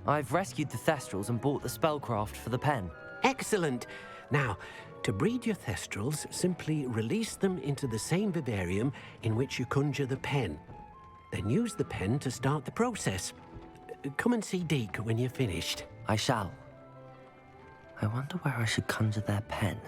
I've rescued the Thestrals and bought the spellcraft for the pen. Excellent. Now, to breed your Thestrals, simply release them into the same vivarium in which you conjure the pen. Then use the pen to start the process. Come and see Deke when you're finished. I shall. I wonder where I should conjure their pen.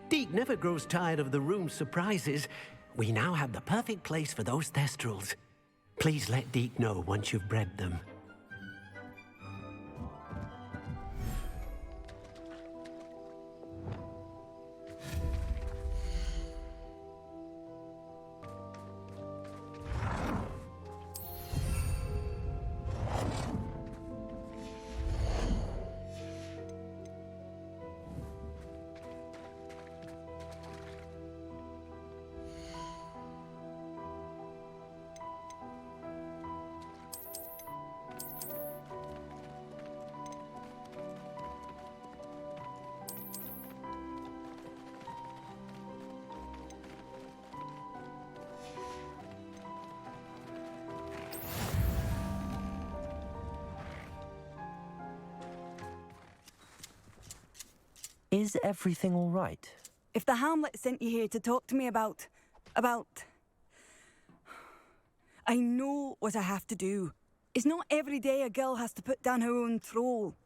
Deke never grows tired of the room's surprises. We now have the perfect place for those Thestrals. Please let Deke know once you've bred them. Is everything all right? If the Hamlet sent you here to talk to me about... I know what I have to do. It's not every day a girl has to put down her own troll.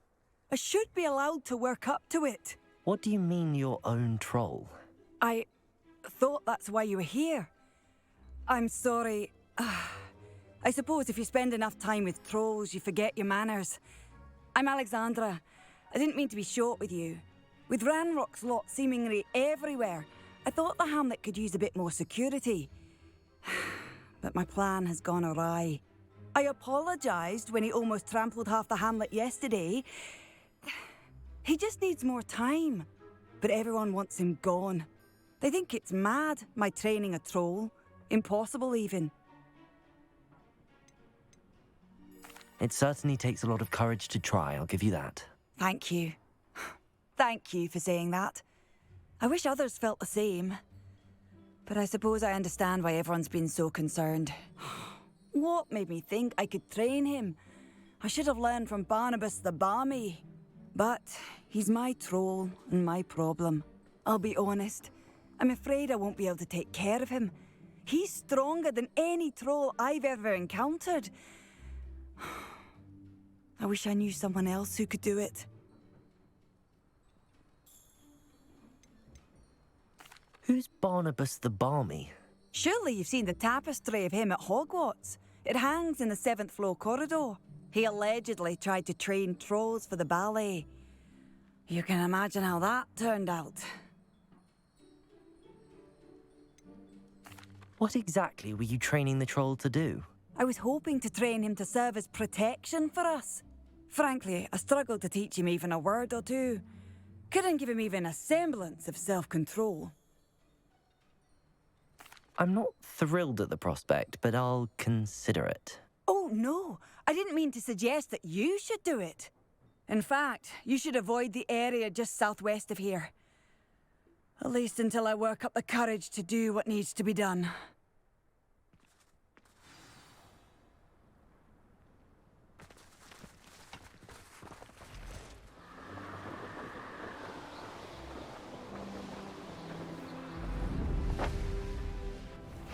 I should be allowed to work up to it. What do you mean, your own troll? I thought that's why you were here. I'm sorry. I suppose if you spend enough time with trolls, you forget your manners. I'm Alexandra. I didn't mean to be short with you. With Ranrock's lot seemingly everywhere, I thought the Hamlet could use a bit more security. But my plan has gone awry. I apologised when he almost trampled half the Hamlet yesterday. He just needs more time. But everyone wants him gone. They think it's mad, my training a troll. Impossible, even. It certainly takes a lot of courage to try, I'll give you that. Thank you. Thank you for saying that. I wish others felt the same. But I suppose I understand why everyone's been so concerned. What made me think I could train him? I should have learned from Barnabas the Barmy. But he's my troll and my problem. I'll be honest. I'm afraid I won't be able to take care of him. He's stronger than any troll I've ever encountered. I wish I knew someone else who could do it. Who's Barnabas the Barmy? Surely you've seen the tapestry of him at Hogwarts. It hangs in the 7th floor corridor. He allegedly tried to train trolls for the ballet. You can imagine how that turned out. What exactly were you training the troll to do? I was hoping to train him to serve as protection for us. Frankly, I struggled to teach him even a word or two. Couldn't give him even a semblance of self-control. I'm not thrilled at the prospect, but I'll consider it. Oh, no. I didn't mean to suggest that you should do it. In fact, you should avoid the area just southwest of here. At least until I work up the courage to do what needs to be done.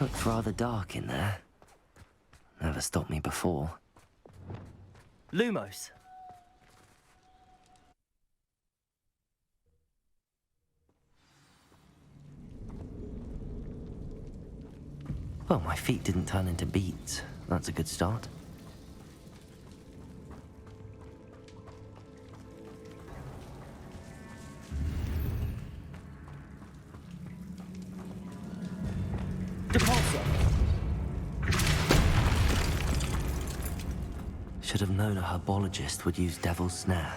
Looks rather dark in there. Never stopped me before. Lumos! Well, my feet didn't turn into beets. That's a good start. Should have known a herbologist would use Devil's Snare.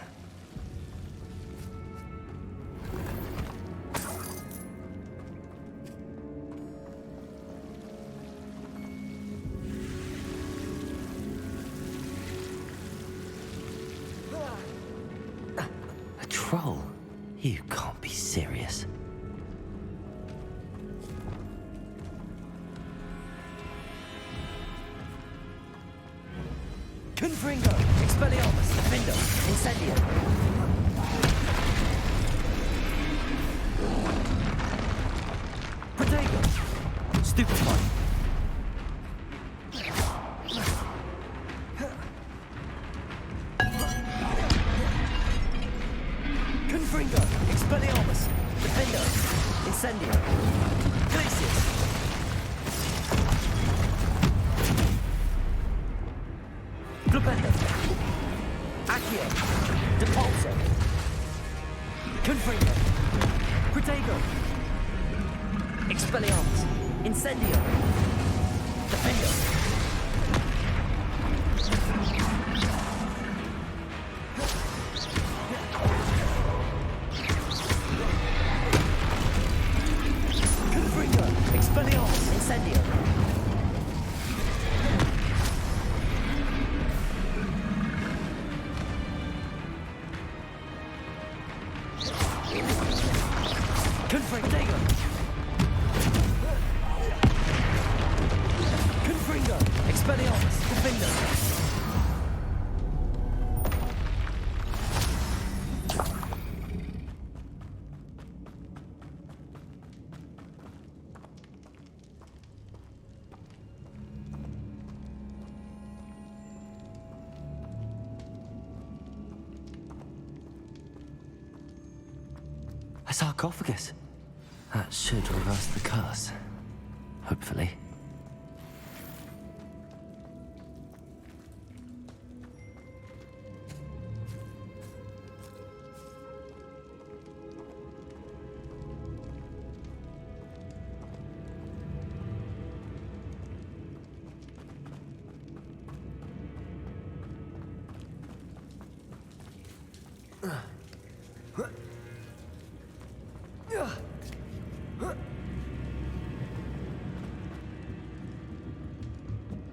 Confringo! Expelliarmus! Defendo! Incendio! Protego! Stupefy! Confringo! Expelliarmus! Defendo! Incendio! Glacius! Glupendo! Accio! Depulso! Confringo! Protego! Expelliarmus! Incendio! Defendo! Confringo! Expelliarmus! Incendio! Confringo! Confringo! Expelliarmus! Defendo! A sarcophagus. That should reverse the curse. Hopefully.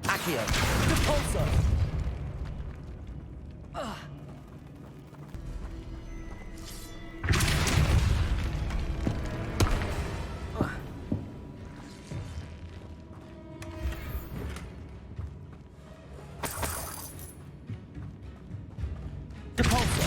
Accio! Depulso! Depulso!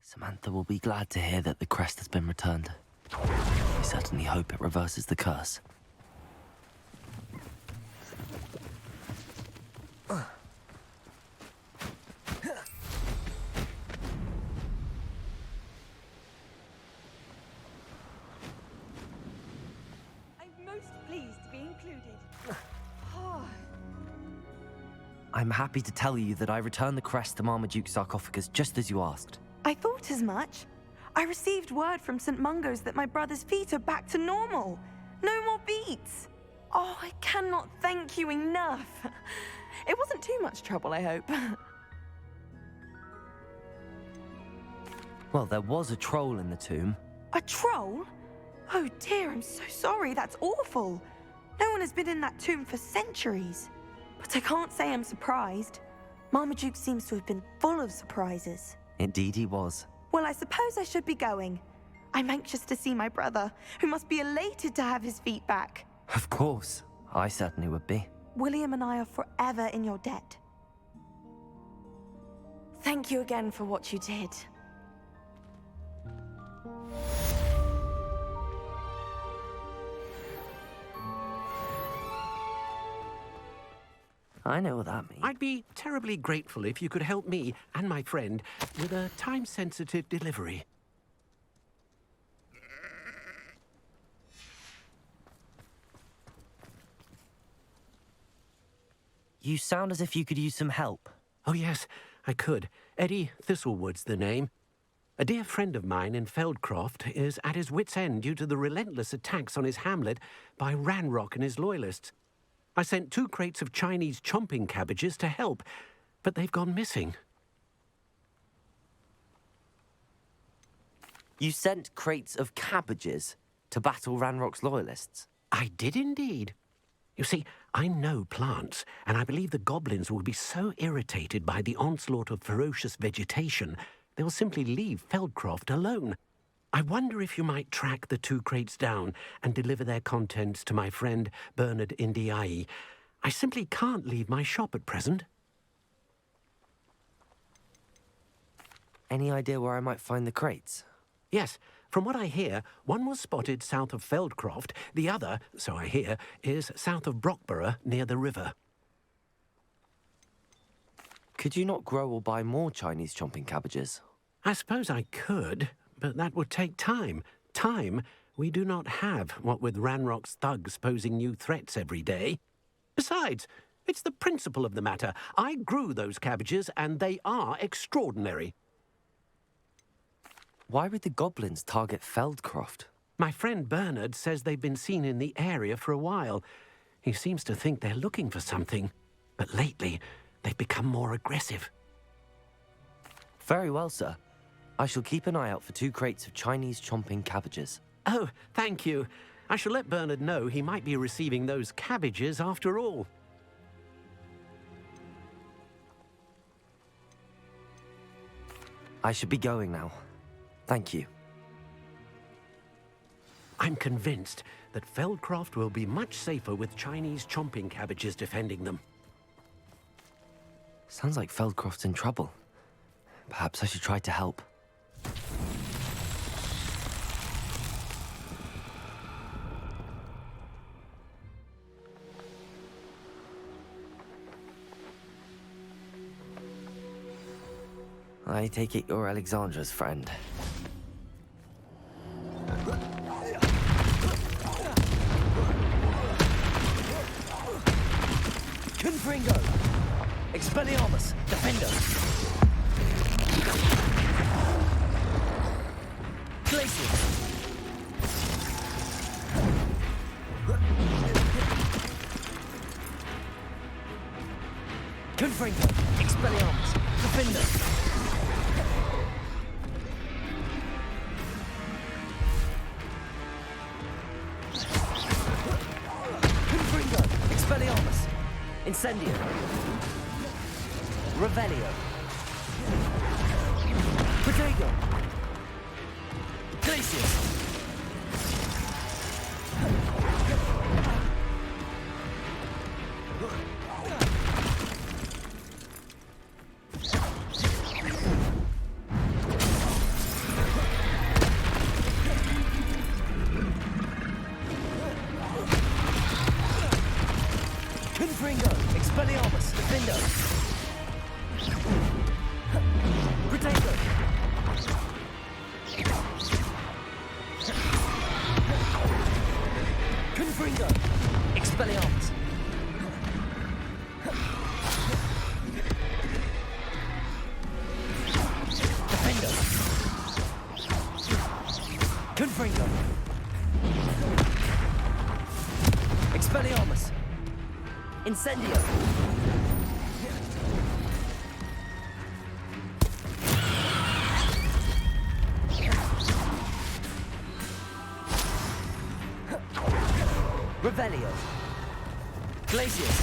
Samantha will be glad to hear that the crest has been returned. I certainly hope it reverses the curse. I'm most pleased to be included. I'm happy to tell you that I returned the crest to Marmaduke's sarcophagus just as you asked. I thought as much. I received word from St. Mungo's that my brother's feet are back to normal. No more beats. Oh, I cannot thank you enough. It wasn't too much trouble, I hope. Well, there was a troll in the tomb. A troll? Oh dear, I'm so sorry. That's awful. No one has been in that tomb for centuries. But I can't say I'm surprised. Marmaduke seems to have been full of surprises. Indeed he was. Well, I suppose I should be going. I'm anxious to see my brother, who must be elated to have his feet back. Of course. I certainly would be. William and I are forever in your debt. Thank you again for what you did. I know what that means. I'd be terribly grateful if you could help me and my friend with a time-sensitive delivery. You sound as if you could use some help. Oh, yes, I could. Eddie Thistlewood's the name. A dear friend of mine in Feldcroft is at his wit's end due to the relentless attacks on his hamlet by Ranrock and his loyalists. I sent 2 crates of Chinese chomping cabbages to help, but they've gone missing. You sent crates of cabbages to battle Ranrock's loyalists? I did indeed. You see, I know plants, and I believe the goblins will be so irritated by the onslaught of ferocious vegetation, they'll simply leave Feldcroft alone. I wonder if you might track the 2 crates down and deliver their contents to my friend Bernard Indiai. I simply can't leave my shop at present. Any idea where I might find the crates? Yes, from what I hear, one was spotted south of Feldcroft, the other, so I hear, is south of Brockborough near the river. Could you not grow or buy more Chinese chomping cabbages? I suppose I could, but that would take time. Time we do not have, what with Ranrock's thugs posing new threats every day. Besides, it's the principle of the matter. I grew those cabbages, and they are extraordinary. Why would the goblins target Feldcroft? My friend Bernard says they've been seen in the area for a while. He seems to think they're looking for something, but lately they've become more aggressive. Very well, sir. I shall keep an eye out for 2 crates of Chinese chomping cabbages. Oh, thank you. I shall let Bernard know he might be receiving those cabbages after all. I should be going now. Thank you. I'm convinced that Feldcroft will be much safer with Chinese chomping cabbages defending them. Sounds like Feldcroft's in trouble. Perhaps I should try to help. I take it you're Alexandra's friend. Confringo! Expelliarmus! Defender! Glacius! Confringo! Expelliarmus! Defender! Expelliarmus! Incendio! Revelio! Protego! Glacius! Confringo! Expelliarmus! Defendo! Protego! Confringo! Expelliarmus! Defendo! Confringo! Expelliarmus! Incendio! Revelio! Glacius!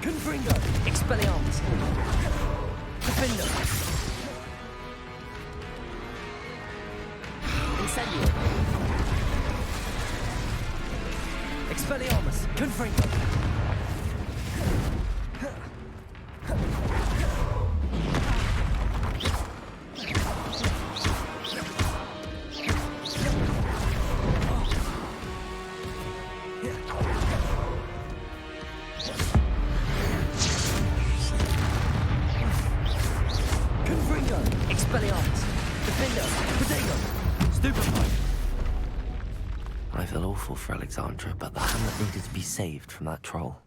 Confringo! Expelliarmus! Defendo! Incendio! Expelliarmus! Confringo! Confringo! Expelliarmus! Defendo! Protego! Stupefy! I feel awful for Alexandra, but the hamlet needed to be saved from that troll.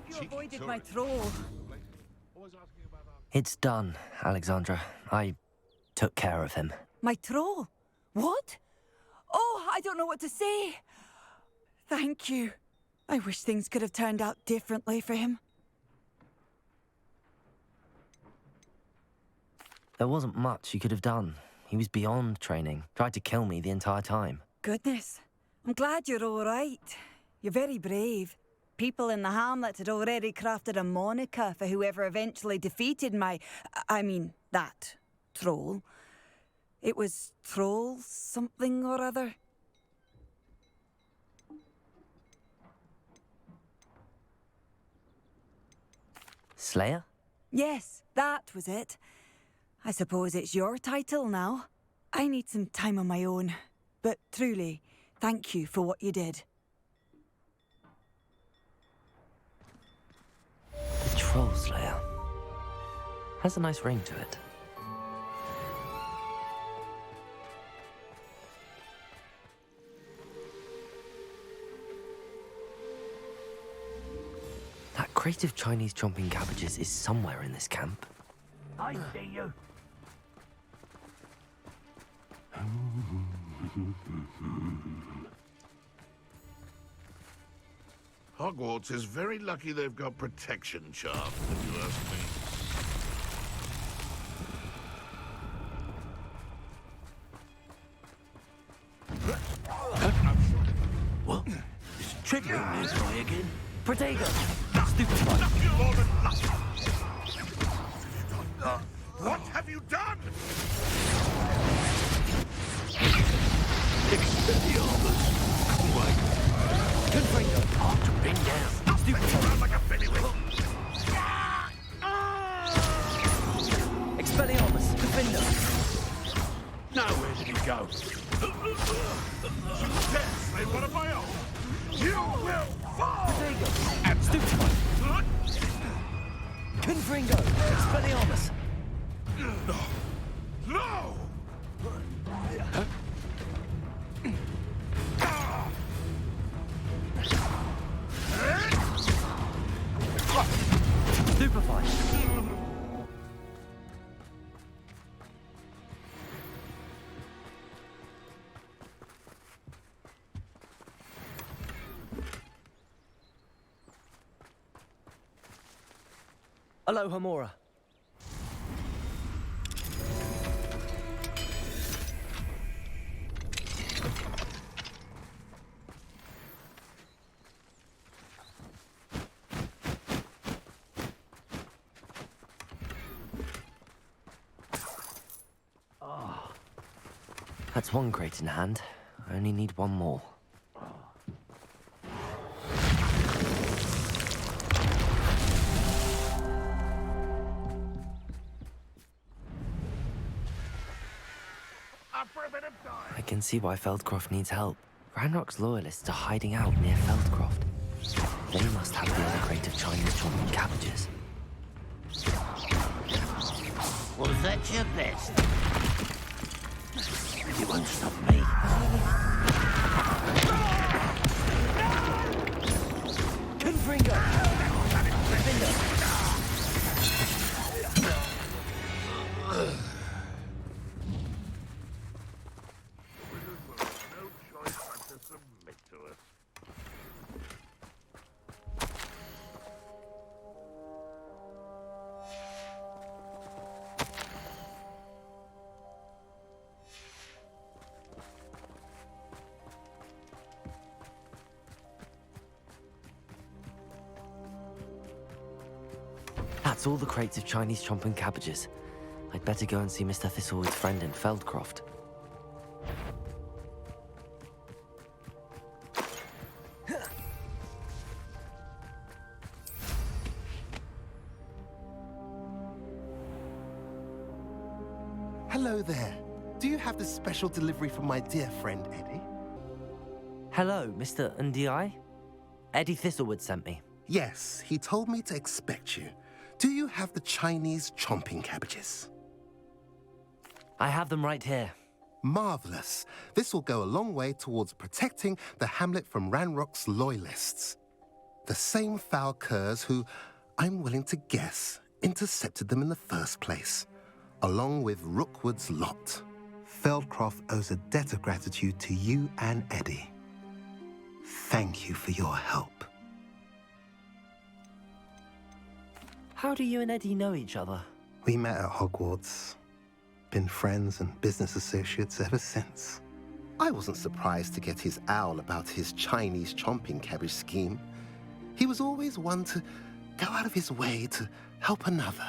You avoided my troll. It's done, Alexandra. I took care of him. My troll? What? Oh, I don't know what to say. Thank you. I wish things could have turned out differently for him. There wasn't much you could have done. He was beyond training. Tried to kill me the entire time. Goodness. I'm glad you're all right. You're very brave. People in the hamlet had already crafted a moniker for whoever eventually defeated that troll. It was Troll something or other. Slayer? Yes, that was it. I suppose it's your title now. I need some time on my own. But truly, thank you for what you did. The Troll Slayer. Has a nice ring to it. That crate of Chinese chomping cabbages is somewhere in this camp. I see you. Hogwarts is very lucky they've got protection charms, if you ask me. What? Is Tripwing this way again? Protego! What have you done? Expelliarmus! Confringo! Hard to pin down. Stupid around like a bellywig. Expelliarmus! Confindo! Now where did he go? Yes, they one of my own. You will fall! Protego! And Stupefy! Confringo! Expelliarmus! No! Stupefy! Aloha Mora. That's one crate in hand. I only need one more. Up for a bit of time. I can see why Feldcroft needs help. Ranrock's loyalists are hiding out near Feldcroft. They must have the other crate of Chinese chomping cabbages. Was that your best? You won't stop me. Confringo! No choice but to submit to us. That's all the crates of Chinese chomping cabbages. I'd better go and see Mr. Thistlewood's friend in Feldcroft. Hello there. Do you have the special delivery from my dear friend, Eddie? Hello, Mr. Ndi? Eddie Thistlewood sent me. Yes, he told me to expect you. Do you have the Chinese chomping cabbages? I have them right here. Marvelous. This will go a long way towards protecting the hamlet from Ranrock's loyalists. The same foul curs who, I'm willing to guess, intercepted them in the first place, along with Rookwood's lot. Feldcroft owes a debt of gratitude to you and Eddie. Thank you for your help. How do you and Eddie know each other? We met at Hogwarts. Been friends and business associates ever since. I wasn't surprised to get his owl about his Chinese chomping cabbage scheme. He was always one to go out of his way to help another.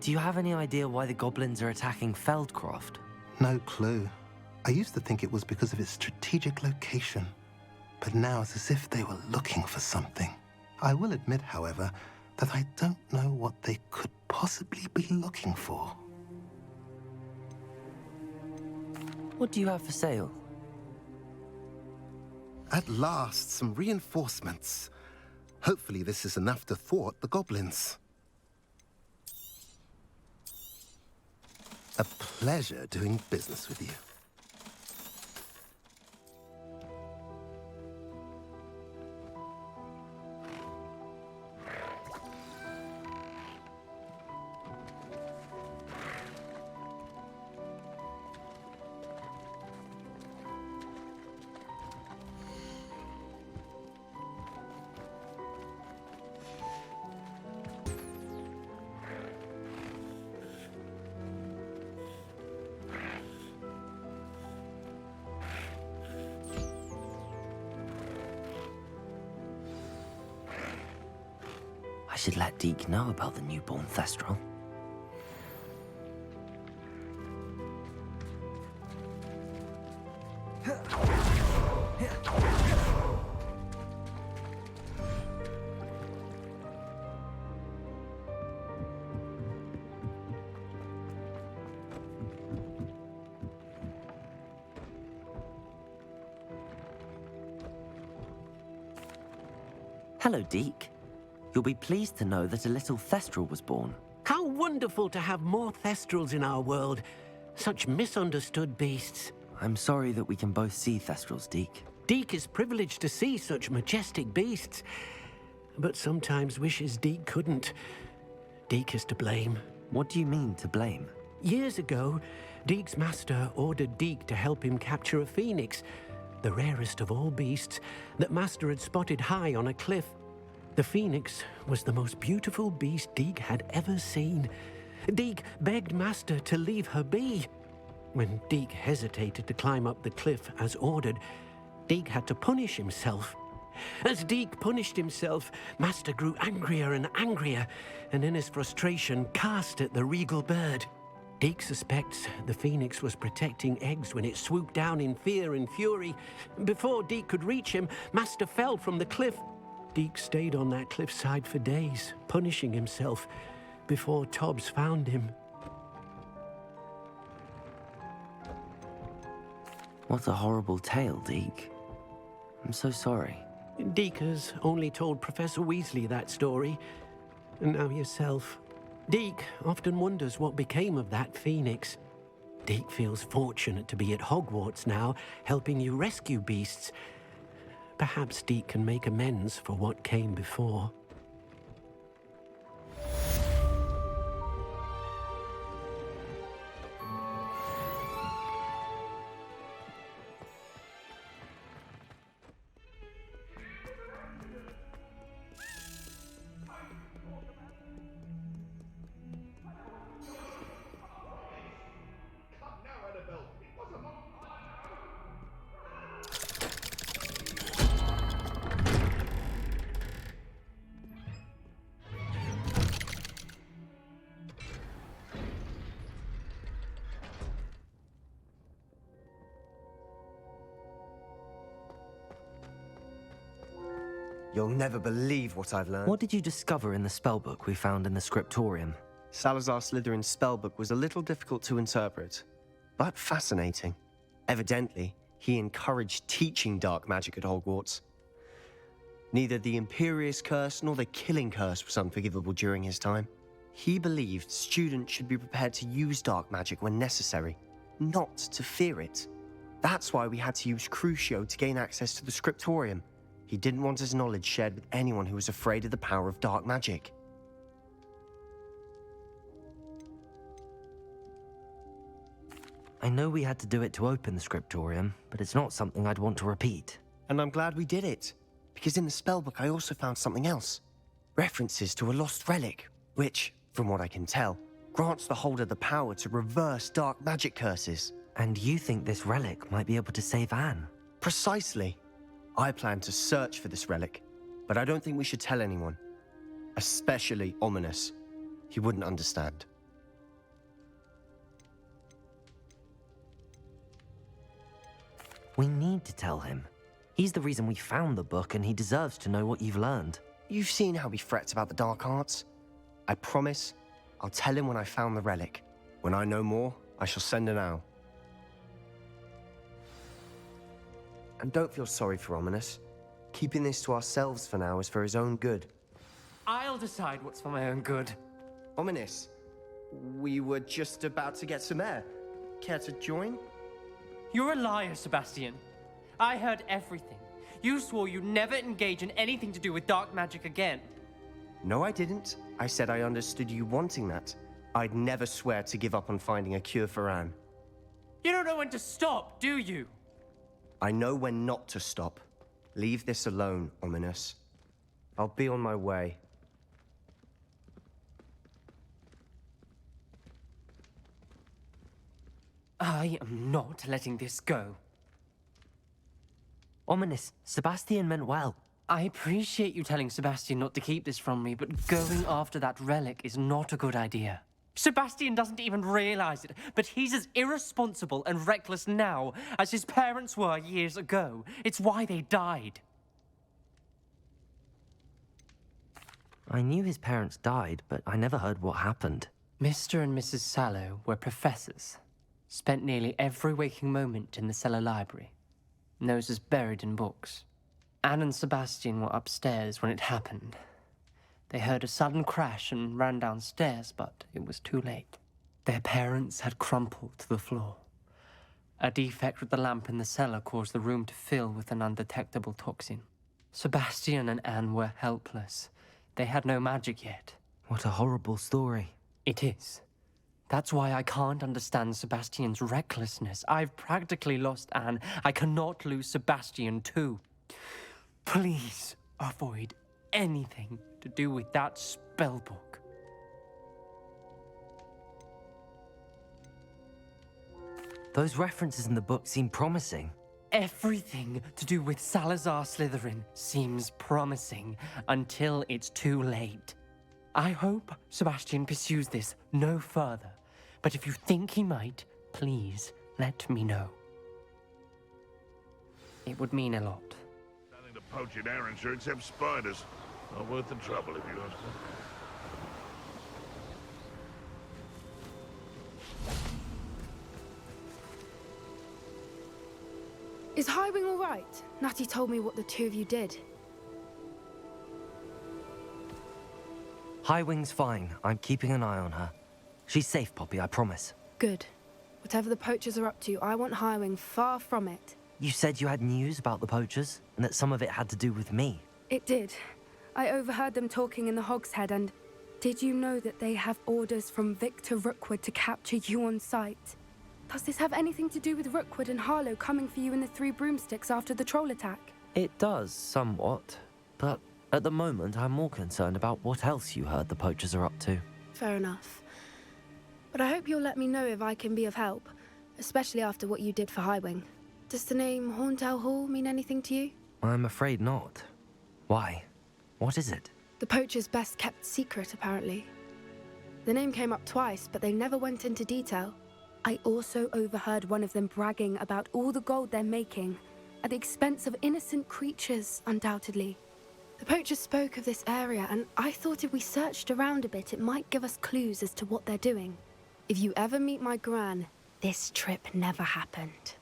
Do you have any idea why the goblins are attacking Feldcroft? No clue. I used to think it was because of its strategic location, but now it's as if they were looking for something. I will admit, however, that I don't know what they could possibly be looking for. What do you have for sale? At last, some reinforcements. Hopefully this is enough to thwart the goblins. A pleasure doing business with you. I should let Deke know about the newborn Thestral. Hello, Deke. You'll be pleased to know that a little Thestral was born. How wonderful to have more Thestrals in our world. Such misunderstood beasts. I'm sorry that we can both see Thestrals, Deke. Deke is privileged to see such majestic beasts, but sometimes wishes Deke couldn't. Deke is to blame. What do you mean, to blame? Years ago, Deke's master ordered Deke to help him capture a phoenix, the rarest of all beasts that master had spotted high on a cliff. The phoenix was the most beautiful beast Deke had ever seen. Deke begged master to leave her be. When Deke hesitated to climb up the cliff as ordered, Deke had to punish himself. As Deke punished himself, master grew angrier and angrier, and in his frustration cast at the regal bird. Deke suspects the phoenix was protecting eggs when it swooped down in fear and fury. Before Deke could reach him, master fell from the cliff. Deke stayed on that cliffside for days, punishing himself, before Tobbs found him. What a horrible tale, Deke. I'm so sorry. Deke has only told Professor Weasley that story, and now yourself. Deke often wonders what became of that phoenix. Deke feels fortunate to be at Hogwarts now, helping you rescue beasts. Perhaps Deke can make amends for what came before. You'll never believe what I've learned. What did you discover in the spellbook we found in the scriptorium? Salazar Slytherin's spellbook was a little difficult to interpret, but fascinating. Evidently, he encouraged teaching dark magic at Hogwarts. Neither the Imperious Curse nor the Killing Curse was unforgivable during his time. He believed students should be prepared to use dark magic when necessary, not to fear it. That's why we had to use Crucio to gain access to the scriptorium. He didn't want his knowledge shared with anyone who was afraid of the power of dark magic. I know we had to do it to open the scriptorium, but it's not something I'd want to repeat. And I'm glad we did it, because in the spellbook I also found something else. References to a lost relic, which, from what I can tell, grants the holder the power to reverse dark magic curses. And you think this relic might be able to save Anne? Precisely. I plan to search for this relic, but I don't think we should tell anyone. Especially Ominous. He wouldn't understand. We need to tell him. He's the reason we found the book, and he deserves to know what you've learned. You've seen how he frets about the dark arts. I promise I'll tell him when I found the relic. When I know more, I shall send an owl. And don't feel sorry for Ominous. Keeping this to ourselves for now is for his own good. I'll decide what's for my own good. Ominous, we were just about to get some air. Care to join? You're a liar, Sebastian. I heard everything. You swore you'd never engage in anything to do with dark magic again. No, I didn't. I said I understood you wanting that. I'd never swear to give up on finding a cure for Anne. You don't know when to stop, do you? I know when not to stop. Leave this alone, Ominous. I'll be on my way. I am not letting this go. Ominous, Sebastian meant well. I appreciate you telling Sebastian not to keep this from me, but going after that relic is not a good idea. Sebastian doesn't even realize it, but he's as irresponsible and reckless now as his parents were years ago. It's why they died. I knew his parents died, but I never heard what happened. Mr. and Mrs. Sallow were professors. Spent nearly every waking moment in the cellar library. Noses buried in books. Anne and Sebastian were upstairs when it happened. They heard a sudden crash and ran downstairs, but it was too late. Their parents had crumpled to the floor. A defect with the lamp in the cellar caused the room to fill with an undetectable toxin. Sebastian and Anne were helpless. They had no magic yet. What a horrible story. It is. That's why I can't understand Sebastian's recklessness. I've practically lost Anne. I cannot lose Sebastian too. Please avoid anything to do with that spellbook. Those references in the book seem promising. Everything to do with Salazar Slytherin seems promising until it's too late. I hope Sebastian pursues this no further, but if you think he might, please let me know. It would mean a lot. Nothing to poach in Arrowshire except spiders. Not worth the trouble, if you ask me. Is Highwing all right? Natty told me what the two of you did. Highwing's fine. I'm keeping an eye on her. She's safe, Poppy, I promise. Good. Whatever the poachers are up to, I want Highwing far from it. You said you had news about the poachers, and that some of it had to do with me. It did. I overheard them talking in the Hogshead, and did you know that they have orders from Victor Rookwood to capture you on sight? Does this have anything to do with Rookwood and Harlow coming for you in the Three Broomsticks after the troll attack? It does, somewhat. But at the moment, I'm more concerned about what else you heard the poachers are up to. Fair enough. But I hope you'll let me know if I can be of help, especially after what you did for Highwing. Does the name Horntail Hall mean anything to you? I'm afraid not. Why? What is it? The poachers' best kept secret, apparently. The name came up twice, but they never went into detail. I also overheard one of them bragging about all the gold they're making, at the expense of innocent creatures, undoubtedly. The poachers spoke of this area, and I thought if we searched around a bit, it might give us clues as to what they're doing. If you ever meet my gran, this trip never happened.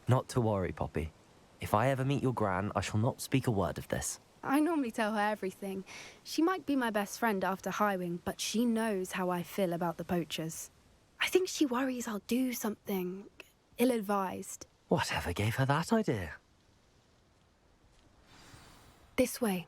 Not to worry, Poppy. If I ever meet your gran, I shall not speak a word of this. I normally tell her everything. She might be my best friend after Highwing, but she knows how I feel about the poachers. I think she worries I'll do something ill-advised. Whatever gave her that idea? This way.